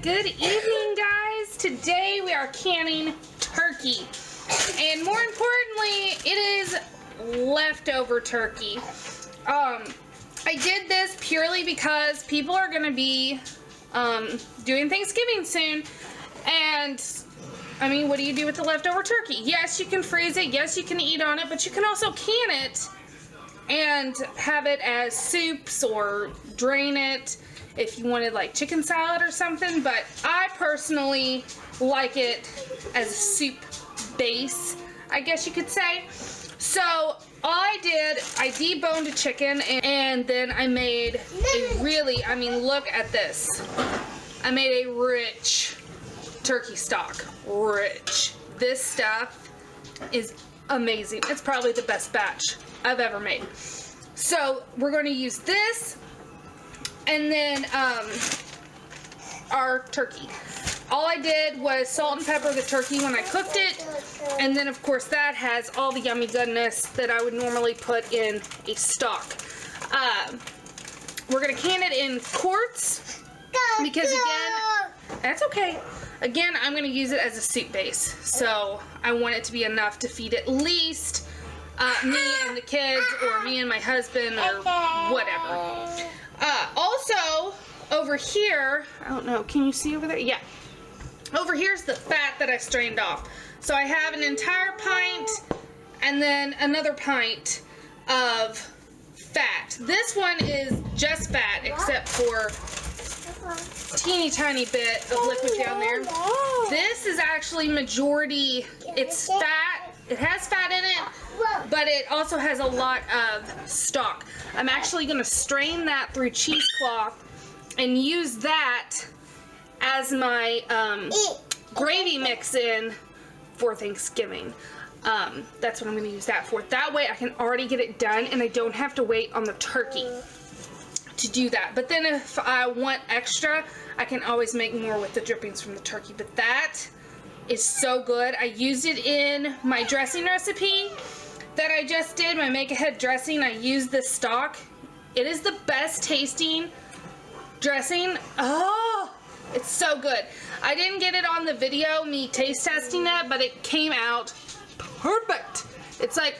Good evening, guys. Today we are canning turkey. And more importantly, it is leftover turkey. I did this purely because people are going to be doing Thanksgiving soon. And, I mean, what do you do with the leftover turkey? Yes, you can freeze it. Yes, you can eat on it. But you can also can it and have it as soups or drain it if you wanted like chicken salad or something. But I personally like it as a soup base, I guess you could say. So all I did, I deboned a chicken and then I made a really, I mean, look at this. I made a rich turkey stock. Rich. This stuff is amazing. It's probably the best batch I've ever made. So we're going to use this and then our turkey. All I did was salt and pepper the turkey when I cooked it, and then of course that has all the yummy goodness that I would normally put in a stock. We're going to can it in quarts because again, that's okay. Again, I'm going to use it as a soup base, so I want it to be enough to feed at least me and the kids, or me and my husband, or whatever. Also, over here, I don't know, can you see over there? Yeah. Over here's the fat that I strained off. So I have an entire pint and then another pint of fat. This one is just fat, except for teeny tiny bit of liquid down there. This is actually majority, it's fat. It has fat in it, but it also has a lot of stock. I'm actually going to strain that through cheesecloth and use that as my gravy mix in for Thanksgiving. That's what I'm going to use that for. That way I can already get it done and I don't have to wait on the turkey to do that. But then if I want extra, I can always make more with the drippings from the turkey. But that is so good. I used it in my dressing recipe that I just did, my make-ahead dressing. I used this stock. It is the best tasting dressing. Oh, it's so good. I didn't get it on the video, me taste testing it, but it came out perfect. It's like,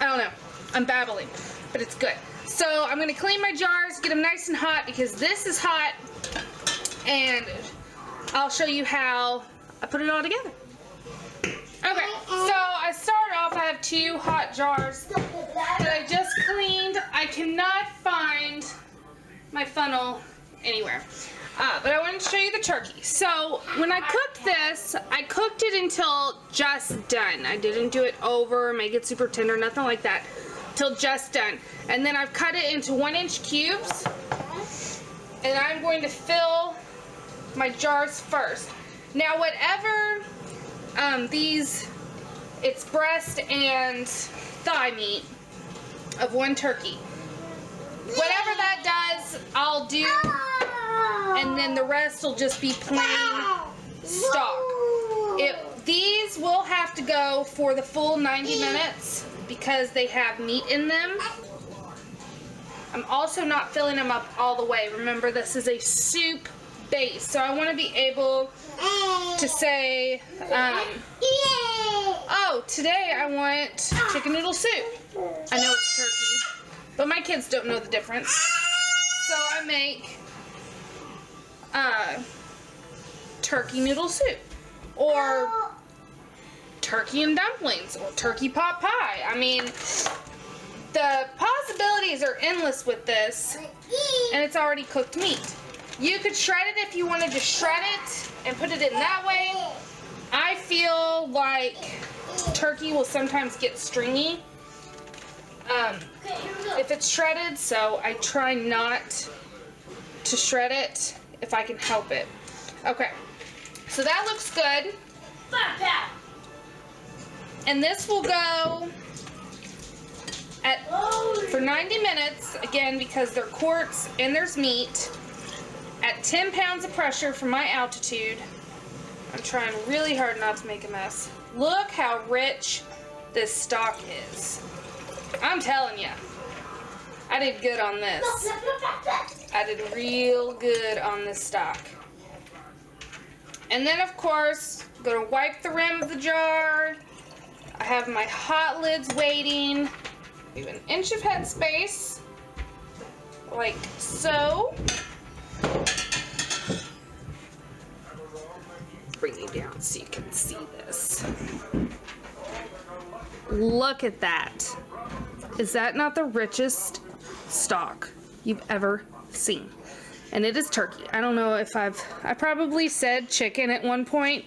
I don't know, I'm babbling, but it's good. So I'm gonna clean my jars, get them nice and hot because this is hot, and I'll show you how I put it all together. Okay, so I start off, I have 2 hot jars that I just cleaned. I cannot find my funnel anywhere. But I wanted to show you the turkey. So when I cooked this, I cooked it until just done. I didn't do it over, make it super tender, nothing like that. Till just done. And then I've cut it into 1-inch cubes. And I'm going to fill my jars first. Now whatever it's breast and thigh meat of 1 turkey. Whatever that does, I'll do, and then the rest will just be plain stock. These will have to go for the full 90 minutes because they have meat in them. I'm also not filling them up all the way. Remember, this is a soup base, so I want to be able to say, oh, today I want chicken noodle soup. I know it's turkey, but my kids don't know the difference. So I make turkey noodle soup, or turkey and dumplings, or turkey pot pie. I mean, the possibilities are endless with this, and it's already cooked meat. You could shred it if you wanted to shred it and put it in that way. I feel like turkey will sometimes get stringy if it's shredded, so I try not to shred it if I can help it. Okay, so that looks good. And this will go for 90 minutes, again, because they're quarts and there's meat, at 10 pounds of pressure from my altitude. I'm trying really hard not to make a mess. Look how rich this stock is. I'm telling you, I did good on this. I did real good on this stock. And then of course, I'm gonna wipe the rim of the jar. I have my hot lids waiting. Leave an inch of head space, like so. Bring you down so you can see this. Look at that. Is that not the richest stock you've ever seen? And it is turkey. I don't know if I probably said chicken at one point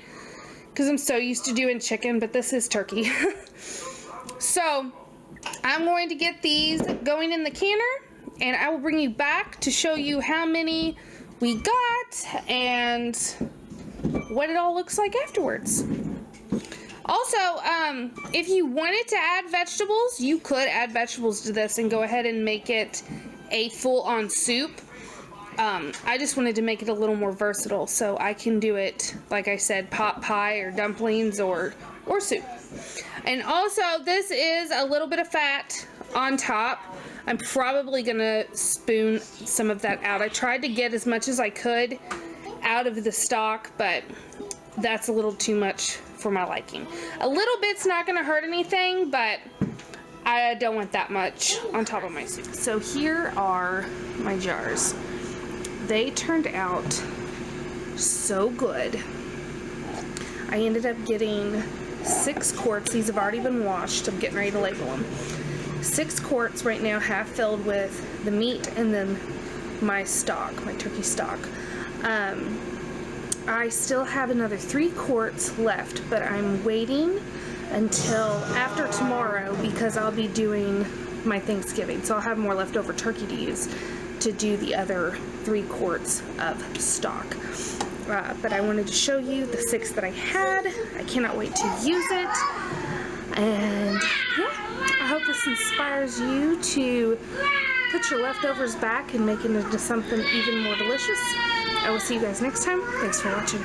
because I'm so used to doing chicken, but this is turkey. So I'm going to get these going in the canner, and I will bring you back to show you how many we got and what it all looks like afterwards. Also, if you wanted to add vegetables, you could add vegetables to this and go ahead and make it a full-on soup. I just wanted to make it a little more versatile, so I can do it, like I said, pot pie or dumplings or soup. And also, this is a little bit of fat on top. I'm probably gonna spoon some of that out. I tried to get as much as I could out of the stock, but that's a little too much for my liking. A little bit's not gonna hurt anything, but I don't want that much on top of my soup. So here are my jars. They turned out so good. I ended up getting 6 quarts. These have already been washed. I'm getting ready to label them. 6 quarts right now, half filled with the meat and then my stock, my turkey stock. I still have another 3 quarts left, but I'm waiting until after tomorrow because I'll be doing my Thanksgiving. So I'll have more leftover turkey to use to do the other 3 quarts of stock. But I wanted to show you the 6 that I had. I cannot wait to use it. And yeah, I hope this inspires you to put your leftovers back and make it into something even more delicious. I will see you guys next time. Thanks for watching.